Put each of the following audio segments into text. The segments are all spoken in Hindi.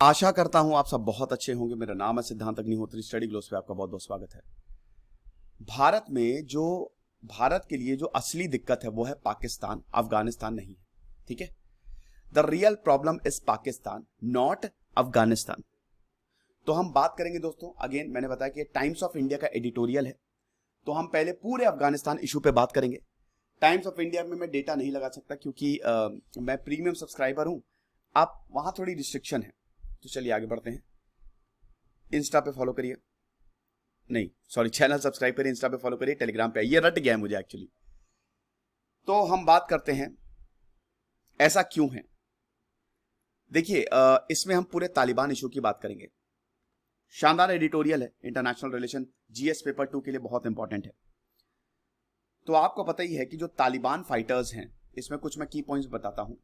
आशा करता हूं आप सब बहुत अच्छे होंगे। मेरा नाम है सिद्धांत अग्निहोत्री। स्टडी ग्लोस पे आपका बहुत बहुत स्वागत है। भारत के लिए जो असली दिक्कत है वो है पाकिस्तान, अफगानिस्तान नहीं है। ठीक है, the real problem is Pakistan, not Afghanistan. तो हम बात करेंगे दोस्तों, अगेन मैंने बताया कि टाइम्स ऑफ इंडिया का एडिटोरियल है, तो हम पहले पूरे अफगानिस्तान इशू पे बात करेंगे। टाइम्स ऑफ इंडिया में मैं डेटा नहीं लगा सकता क्योंकि मैं प्रीमियम सब्सक्राइबर हूं, आप वहां थोड़ी रिस्ट्रिक्शन है। तो चलिए आगे बढ़ते हैं। इंस्टा पे फॉलो करिए, नहीं सॉरी, चैनल सब्सक्राइब करिए, इंस्टा पे फॉलो करिए, टेलीग्राम पे, ये रट गया है मुझे एक्चुअली। तो हम बात करते हैं ऐसा क्यों है। देखिए, इसमें हम पूरे तालिबान इशू की बात करेंगे। शानदार एडिटोरियल है, इंटरनेशनल रिलेशन जीएस पेपर 2 के लिए बहुत इंपॉर्टेंट है। तो आपको पता ही है कि जो तालिबान फाइटर्स हैं, इसमें कुछ मैं की पॉइंट्स बताता हूं।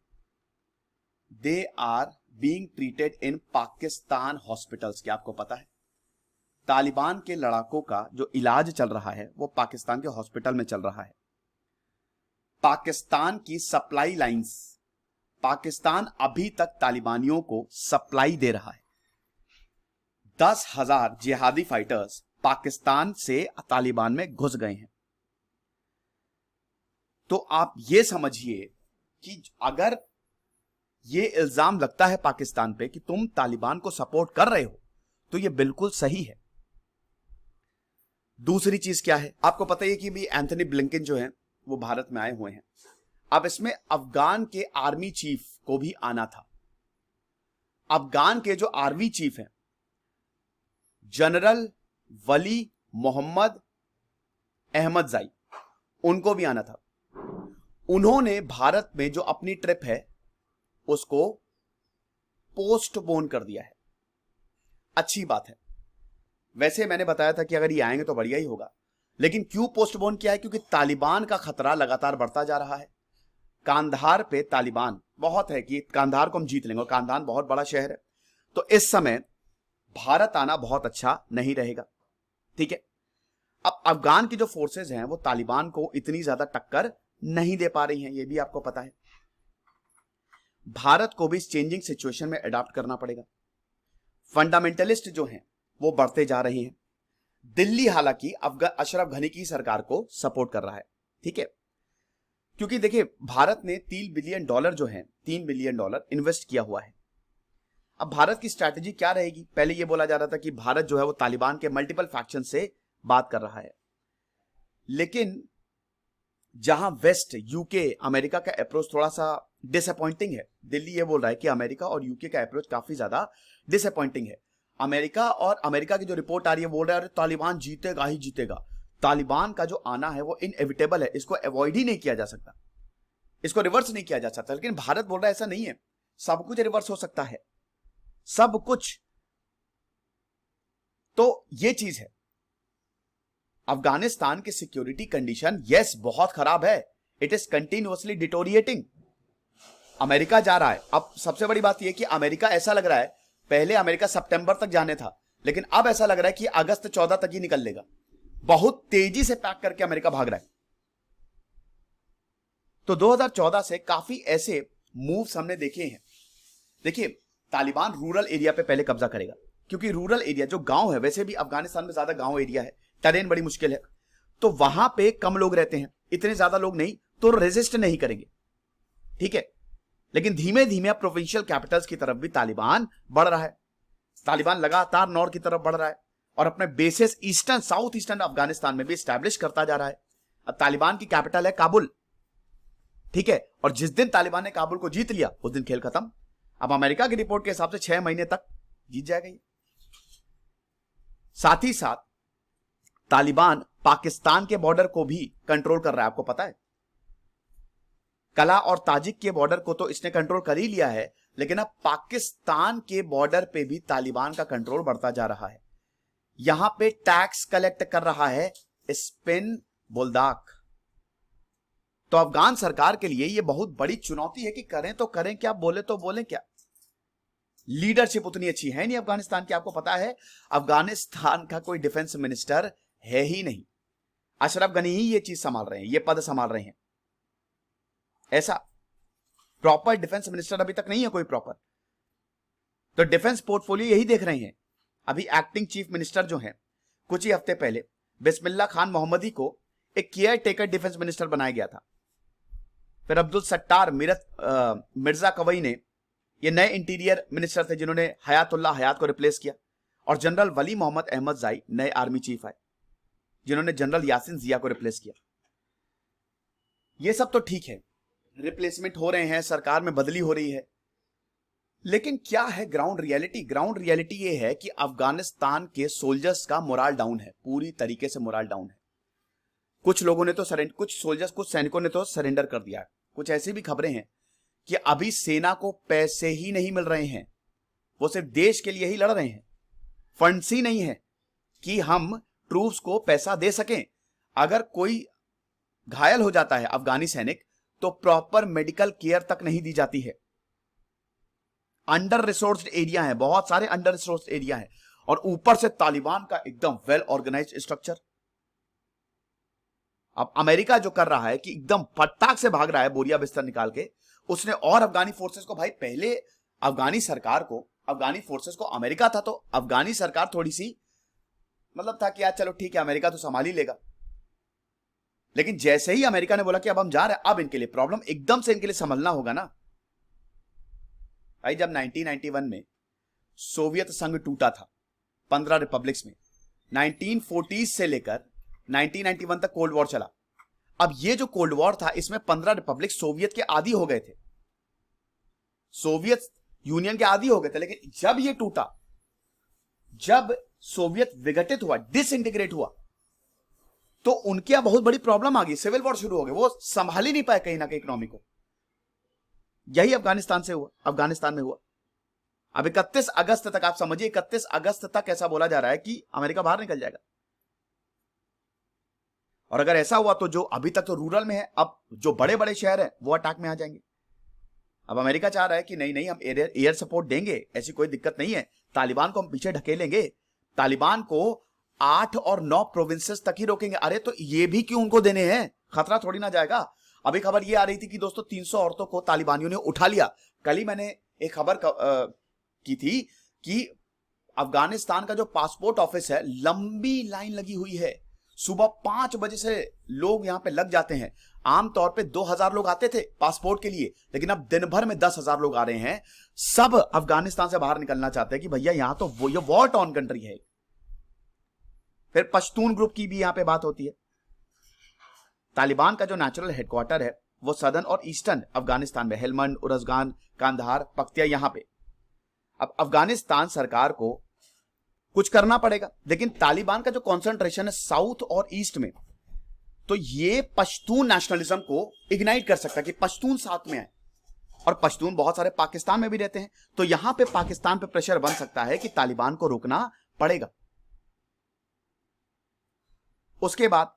They are being treated in Pakistan hospitals. क्या आपको पता है तालिबान के लड़ाकों का जो इलाज चल रहा है वो पाकिस्तान के हॉस्पिटल में चल रहा है। पाकिस्तान की सप्लाई लाइंस, पाकिस्तान अभी तक तालिबानियों को सप्लाई दे रहा है। 10,000 जिहादी फाइटर्स पाकिस्तान से तालिबान में घुस गए हैं। तो आप ये समझिए कि अगर ये इल्जाम लगता है पाकिस्तान पे कि तुम तालिबान को सपोर्ट कर रहे हो, तो ये बिल्कुल सही है। दूसरी चीज क्या है, आपको पता ही है कि भी एंथनी ब्लिंकन जो है वो भारत में आए हुए हैं। अब इसमें अफगान के आर्मी चीफ को भी आना था। अफगान के जो आर्मी चीफ हैं, जनरल वली मोहम्मद अहमदजाई, उनको भी आना था। उन्होंने भारत में जो अपनी ट्रिप है उसको पोस्टपोन कर दिया है। अच्छी बात है, वैसे मैंने बताया था कि अगर ये आएंगे तो बढ़िया ही होगा, लेकिन क्यों पोस्टपोन किया है? क्योंकि तालिबान का खतरा लगातार बढ़ता जा रहा है। कांधार पे तालिबान बहुत है कि कांधार को हम जीत लेंगे, और कांधार बहुत बड़ा शहर है। तो इस समय भारत आना बहुत अच्छा नहीं रहेगा। ठीक है, अब अफगान की जो फोर्सेज हैं वो तालिबान को इतनी ज्यादा टक्कर नहीं दे पा रही हैं, ये भी आपको पता है। भारत को भी इस चेंजिंग सिचुएशन में अडॉप्ट करना पड़ेगा। फंडामेंटलिस्ट जो हैं वो बढ़ते जा रहे हैं। दिल्ली हालांकि अशरफ घनी की सरकार को सपोर्ट कर रहा है। ठीक है, क्योंकि देखिए भारत ने $3 बिलियन जो है, $3 बिलियन इन्वेस्ट किया हुआ है। अब भारत की स्ट्रैटेजी क्या रहेगी? पहले यह बोला जा रहा था कि भारत जो है वो तालिबान के मल्टीपल फैक्शन से बात कर रहा है, लेकिन जहां वेस्ट, यूके, अमेरिका का अप्रोच थोड़ा सा डिसअपॉइंटिंग है। दिल्ली ये बोल रहा है कि अमेरिका और यूके का अप्रोच काफी ज्यादा डिसअपॉइंटिंग है। अमेरिका की जो रिपोर्ट आ रही है बोल रहा है तालिबान जीतेगा ही जीतेगा। तालिबान का जो आना है वो इनएविटेबल है, इसको अवॉइड ही नहीं किया जा सकता, इसको रिवर्स नहीं किया जा सकता। लेकिन भारत बोल रहा है ऐसा नहीं है, सब कुछ रिवर्स हो सकता है, सब कुछ। तो ये चीज है। अफगानिस्तान की सिक्योरिटी कंडीशन यस बहुत खराब है, it is continuously deteriorating. America जा रहा है। अब सबसे बड़ी बात यह कि अमेरिका ऐसा लग रहा है, पहले अमेरिका सितंबर तक जाने था, लेकिन अब ऐसा लग रहा है कि अगस्त 14 तक ही निकल लेगा। बहुत तेजी से पैक करके अमेरिका भाग रहा है। तो 2014 से काफी ऐसे मूव्स हमने देखे हैं। देखिए, तालिबान रूरल एरिया पे पहले कब्जा करेगा, क्योंकि रूरल एरिया जो गांव है, वैसे भी अफगानिस्तान में ज्यादा गांव एरिया है, टेरेन बड़ी मुश्किल है, तो वहां पे कम लोग रहते हैं, इतने ज्यादा लोग नहीं, तो रेजिस्ट नहीं करेंगे। ठीक है, लेकिन धीमे धीमे अब प्रोविंशियल कैपिटल्स की तरफ भी तालिबान बढ़ रहा है। तालिबान लगातार नॉर्थ की तरफ बढ़ रहा है और अपने basis eastern, south eastern Afghanistan में भी स्टैब्लिश करता जा रहा है। अब तालिबान की कैपिटल है काबुल। ठीक है, और जिस दिन तालिबान ने काबुल को जीत लिया उस दिन खेल खत्म। अब अमेरिका की रिपोर्ट के हिसाब से 6 महीने तक जीत जाएगा ये। साथ ही साथ तालिबान पाकिस्तान के बॉर्डर को भी कंट्रोल कर रहा है, आपको पता है। कला और ताजिक के बॉर्डर को तो इसने कंट्रोल कर ही लिया है, लेकिन अब पाकिस्तान के बॉर्डर पे भी तालिबान का कंट्रोल बढ़ता जा रहा है। यहां पे टैक्स कलेक्ट कर रहा है स्पिन बुलदाक। तो अफगान सरकार के लिए यह बहुत बड़ी चुनौती है कि करें तो करें क्या, बोले तो बोले क्या। लीडरशिप उतनी अच्छी है नहीं अफगानिस्तान की। आपको पता है अफगानिस्तान का कोई डिफेंस मिनिस्टर है ही नहीं, अशरफ गनी ही ये चीज संभाल रहे हैं, ये पद संभाल रहे हैं। ऐसा प्रॉपर डिफेंस मिनिस्टर अभी तक नहीं है कोई प्रॉपर। तो डिफेंस पोर्टफोलियो यही देख रहे हैं। अभी एक्टिंग चीफ मिनिस्टर जो हैं, कुछ ही हफ्ते पहले बिस्मिल्लाह खान मोहम्मदी को एक केयर टेकर डिफेंस मिनिस्टर बनाया गया था। फिर अब्दुल सत्तार मिर्जा कवई ने, ये नए इंटीरियर मिनिस्टर थे जिन्होंने हयातुल्लाह हयात को रिप्लेस किया। और जनरल वली मोहम्मद अहमद जाई नए आर्मी चीफ आए जिन्होंने जनरल यासिन जिया को रिप्लेस किया। ये सब तो ठीक है, रिप्लेसमेंट हो रहे हैं, सरकार में बदली हो रही है, लेकिन क्या है ग्राउंड रियलिटी? ग्राउंड रियलिटी ये है कि अफगानिस्तान के सोल्जर्स का मोराल डाउन है, पूरी तरीके से मोराल डाउन है। कुछ लोगों ने तो कुछ सोल्जर्स, कुछ सैनिकों ने तो सरेंडर कर दिया। कुछ ऐसी भी खबरें हैं कि अभी सेना को पैसे ही नहीं मिल रहे हैं, वो सिर्फ देश के लिए ही लड़ रहे हैं। फंड्स ही नहीं है कि हम ट्रूप्स को पैसा दे सकें। अगर कोई घायल हो जाता है अफगानी सैनिक, तो प्रॉपर मेडिकल केयर तक नहीं दी जाती है। अंडर रिसोर्स्ड एरिया है, बहुत सारे अंडर रिसोर्स्ड एरिया है, और ऊपर से तालिबान का एकदम वेल ऑर्गेनाइज्ड स्ट्रक्चर। अब अमेरिका जो कर रहा है कि एकदम फटाक से भाग रहा है बोरिया बिस्तर निकाल के, उसने और अफगानी फोर्सेस को, भाई पहले अफगानी सरकार को, अफगानी फोर्सेस को अमेरिका था तो अफगानी सरकार थोड़ी सी मतलब था कि यार चलो ठीक है अमेरिका तो संभाल ही लेगा। लेकिन जैसे ही अमेरिका ने बोला कि अब हम जा रहे हैं, अब इनके लिए प्रॉब्लम एकदम से इनके लिए संभलना होगा ना भाई। जब 1991 में सोवियत संघ टूटा था 15 रिपब्लिक्स में, 1940 से लेकर 1991 तक कोल्ड वॉर चला। अब ये जो कोल्ड वॉर था इसमें 15 रिपब्लिक सोवियत के आदी हो गए थे, सोवियत यूनियन के आदी हो गए थे। लेकिन जब ये टूटा, जब सोवियत विघटित हुआ, डिसइंटीग्रेट हुआ, तो उनके यहां बहुत बड़ी प्रॉब्लम आ गई, सिविल वॉर शुरू हो गए, वो संभाल ही नहीं पाए कहीं ना कहीं इकोनॉमी को। यही अफगानिस्तान से हुआ, अफगानिस्तान में हुआ। अब 31 अगस्त तक, आप समझिए 31 अगस्त तक ऐसा बोला जा रहा है कि अमेरिका बाहर निकल जाएगा। और अगर ऐसा हुआ तो जो अभी तक तो रूरल में है, अब जो बड़े बड़े शहर है वो अटैक में आ जाएंगे। अब अमेरिका चाह रहा है कि नहीं नहीं हम एयर सपोर्ट देंगे, ऐसी कोई दिक्कत नहीं है, तालिबान को हम पीछे ढकेलेंगे, तालिबान को 8 और 9 प्रोविंसेस तक ही रोकेंगे। अरे तो ये भी क्यों उनको देने हैं, खतरा थोड़ी ना जाएगा। अभी खबर ये आ रही थी कि दोस्तों 300 औरतों को तालिबानियों ने उठा लिया। कल ही मैंने एक खबर की थी कि अफगानिस्तान का जो पासपोर्ट ऑफिस है, लंबी लाइन लगी हुई है, सुबह 5 बजे से लोग यहां पे लग जाते हैं। आमतौर पे 2000 लोग आते थे पासपोर्ट के लिए, लेकिन अब दिन भर में 10,000 लोग आ रहे हैं। सब अफगानिस्तान से बाहर निकलना चाहते हैं कि भैया यहां तो वो ये वॉर टॉर्न कंट्री है। फिर पश्तून ग्रुप की भी यहां पे बात होती है। तालिबान का जो नेचुरल हेडक्वार्टर है वो सदर्न और ईस्टर्न अफगानिस्तान में, हेलमंड, उरजगान, कांधार, पख्तिया, यहां पे। अब अफगानिस्तान सरकार को कुछ करना पड़ेगा, लेकिन तालिबान का जो कंसंट्रेशन है साउथ और ईस्ट में, तो ये पश्तून नेशनलिज्म को इग्नाइट कर सकता है कि पश्तून साथ में आए। और पश्तून बहुत सारे पाकिस्तान में भी रहते हैं, तो यहां पे पाकिस्तान पे प्रेशर बन सकता है कि तालिबान को रोकना पड़ेगा। उसके बाद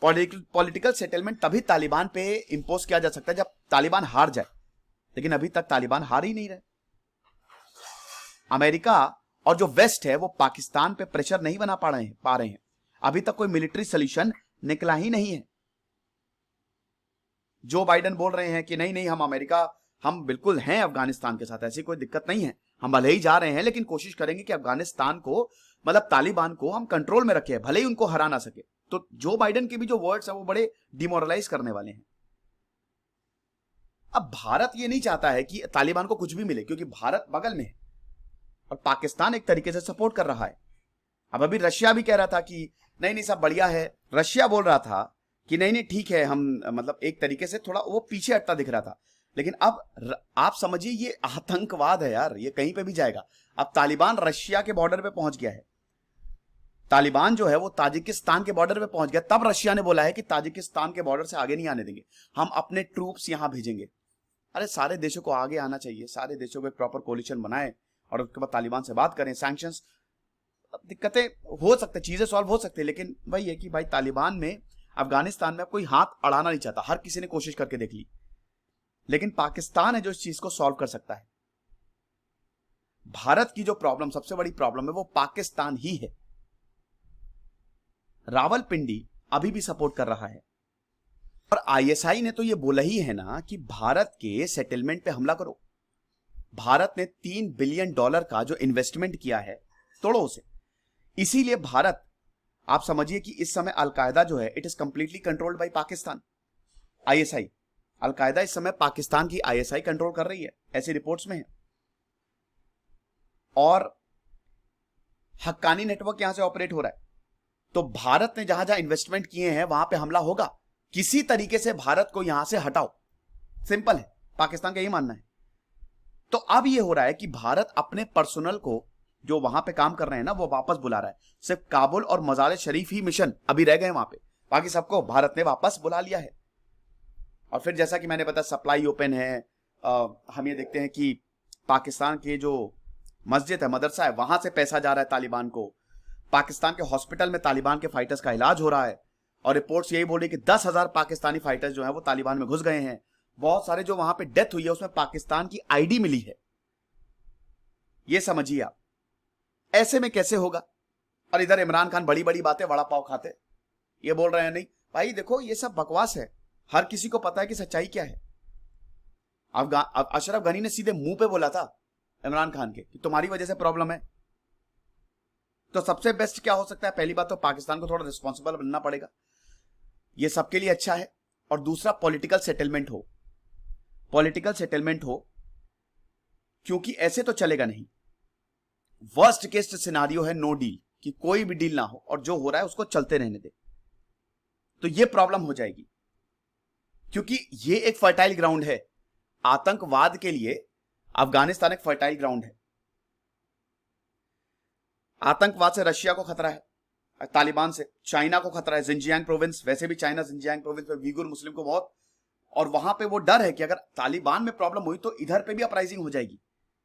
पॉलिटिकल सेटलमेंट तभी तालिबान पे इंपोज किया जा सकता है जब तालिबान हार जाए, लेकिन अभी तक तालिबान हार ही नहीं रहे। अमेरिका और जो वेस्ट है वो पाकिस्तान पे प्रेशर नहीं बना पा रहे हैं। अभी तक कोई मिलिट्री सोल्यूशन निकला ही नहीं है। जो बाइडेन बोल रहे हैं कि नहीं नहीं हम बिल्कुल हैं अफगानिस्तान के साथ, ऐसी कोई दिक्कत नहीं है, हम भले ही जा रहे हैं लेकिन कोशिश करेंगे कि अफगानिस्तान को, मतलब तालिबान को हम कंट्रोल में रखें, भले ही उनको हरा ना सके। तो जो बाइडेन के भी जो वर्ड्स हैं वो बड़े डिमोरलाइज करने वाले हैं। अब भारत ये नहीं चाहता है कि तालिबान को कुछ भी मिले, क्योंकि भारत बगल में है और पाकिस्तान एक तरीके से सपोर्ट कर रहा है। अब अभी रशिया भी कह रहा था कि नहीं नहीं सब बढ़िया है, रशिया बोल रहा था कि नहीं नहीं ठीक है, हम मतलब एक तरीके से थोड़ा वो पीछे हटता दिख रहा था। लेकिन अब आप समझिए ये आतंकवाद है यार, ये कहीं पे भी जाएगा। अब तालिबान रशिया के बॉर्डर पे पहुंच गया है, तालिबान जो है वो ताजिकिस्तान के बॉर्डर पे पहुंच गया। तब रशिया ने बोला है कि ताजिकिस्तान के बॉर्डर से आगे नहीं आने देंगे, हम अपने ट्रूप्स यहां भेजेंगे। अरे सारे देशों को आगे आना चाहिए, सारे देशों को एक प्रॉपर कोलिशन बनाए और उसके बाद तालिबान से बात करें, सैंक्शंस। दिक्कतें हो सकती, चीजें सॉल्व हो सकती है, लेकिन वही है कि भाई तालिबान में, अफगानिस्तान में कोई हाथ अड़ाना नहीं चाहता। हर किसी ने कोशिश करके देख ली, लेकिन पाकिस्तान है जो इस चीज को सॉल्व कर सकता है। भारत की जो प्रॉब्लम, सबसे बड़ी प्रॉब्लम है, वो पाकिस्तान ही है। रावलपिंडी अभी भी सपोर्ट कर रहा है और आईएसआई ने तो ये बोला ही है ना कि भारत के सेटलमेंट पे हमला करो, भारत ने $3 बिलियन का जो इन्वेस्टमेंट किया है, तोड़ो उसे। इसीलिए भारत, आप समझिए कि इस समय अलकायदा जो है, it is completely controlled by Pakistan. ISI, al Qaeda इस समय पाकिस्तान की आईएसआई कंट्रोल कर रही है, ऐसी रिपोर्ट्स में है। और हक्कानी नेटवर्क यहां से ऑपरेट हो रहा है। तो भारत ने जहां जहां इन्वेस्टमेंट किए हैं वहां पे हमला होगा। किसी तरीके से भारत को यहां से हटाओ, सिंपल है, पाकिस्तान का यही मानना है। तो अब यह हो रहा है कि भारत अपने पर्सनल को जो वहां पे काम कर रहे हैं ना, वो वापस बुला रहा है। सिर्फ काबुल और मजार शरीफ ही मिशन अभी रह गए वहां पे, बाकी सबको भारत ने वापस बुला लिया है। और फिर जैसा कि मैंने बताया, सप्लाई ओपन है। हम ये देखते हैं कि पाकिस्तान के जो मस्जिद है, मदरसा है, वहां से पैसा जा रहा है तालिबान को। पाकिस्तान के हॉस्पिटल में तालिबान के फाइटर्स का इलाज हो रहा है। और रिपोर्ट्स यही बोल रही कि 10,000 पाकिस्तानी फाइटर्स जो है वो तालिबान में घुस गए हैं। बहुत सारे जो वहां पे डेथ हुई है उसमें पाकिस्तान की आईडी मिली है, ये समझिए आप। ऐसे में कैसे होगा? और इधर इमरान खान बड़ी बड़ी बातें, वड़ा पाव खाते, ये बोल रहे हैं नहीं भाई देखो ये सब बकवास है, हर किसी को पता है कि सच्चाई क्या है। अशरफ गनी ने सीधे मुंह पे बोला था इमरान खान के कि तुम्हारी वजह से प्रॉब्लम है। तो सबसे बेस्ट क्या हो सकता है? पहली बात तो पाकिस्तान को थोड़ा रिस्पॉन्सिबल बनना पड़ेगा, ये सबके लिए अच्छा है। और दूसरा, पॉलिटिकल सेटलमेंट हो, पॉलिटिकल सेटलमेंट हो, क्योंकि ऐसे तो चलेगा नहीं। वर्स्ट केस सिनारियो है नो डील, कि कोई भी डील ना हो और जो हो रहा है उसको चलते रहने दे। तो ये प्रॉब्लम हो जाएगी, क्योंकि ये एक फर्टाइल ग्राउंड है आतंकवाद के लिए। अफगानिस्तान एक फर्टाइल ग्राउंड है। आतंकवाद से रशिया को खतरा है, तालिबान से चाइना को खतरा है, जिंजियांग प्रोविंस, वैसे भी चाइना जिंजियांग प्रोविंस में वीगुर मुस्लिम को बहुत, और वहां पे वो डर है कि अगर तालिबान में प्रॉब्लम हुई तो इधर पे भी अपराइजिंग हो जाएगी।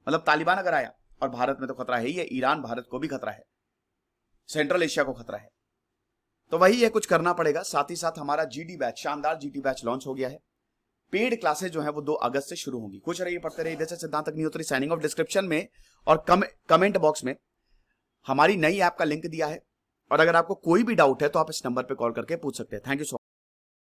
मतलब तालिबान अगर आया, और भारत में तो खतरा है ही है, ईरान भारत को भी खतरा है, सेंट्रल एशिया को खतरा है। तो वही है, कुछ करना पड़ेगा। साथ ही साथ हमारा जीडी बैच, शानदार जीडी बैच लॉन्च हो गया है। पेड क्लासेस जो है वो 2 अगस्त से शुरू होंगी। खुश रहिए, पढ़ते रहिए। इधर से सिद्धांत अग्निहोत्री साइनिंग ऑफ। डिस्क्रिप्शन में और कमेंट बॉक्स में हमारी नई ऐप का लिंक दिया है, और अगर आपको कोई भी डाउट है तो आप इस नंबर पे कॉल करके पूछ सकते हैं। Thank you so much.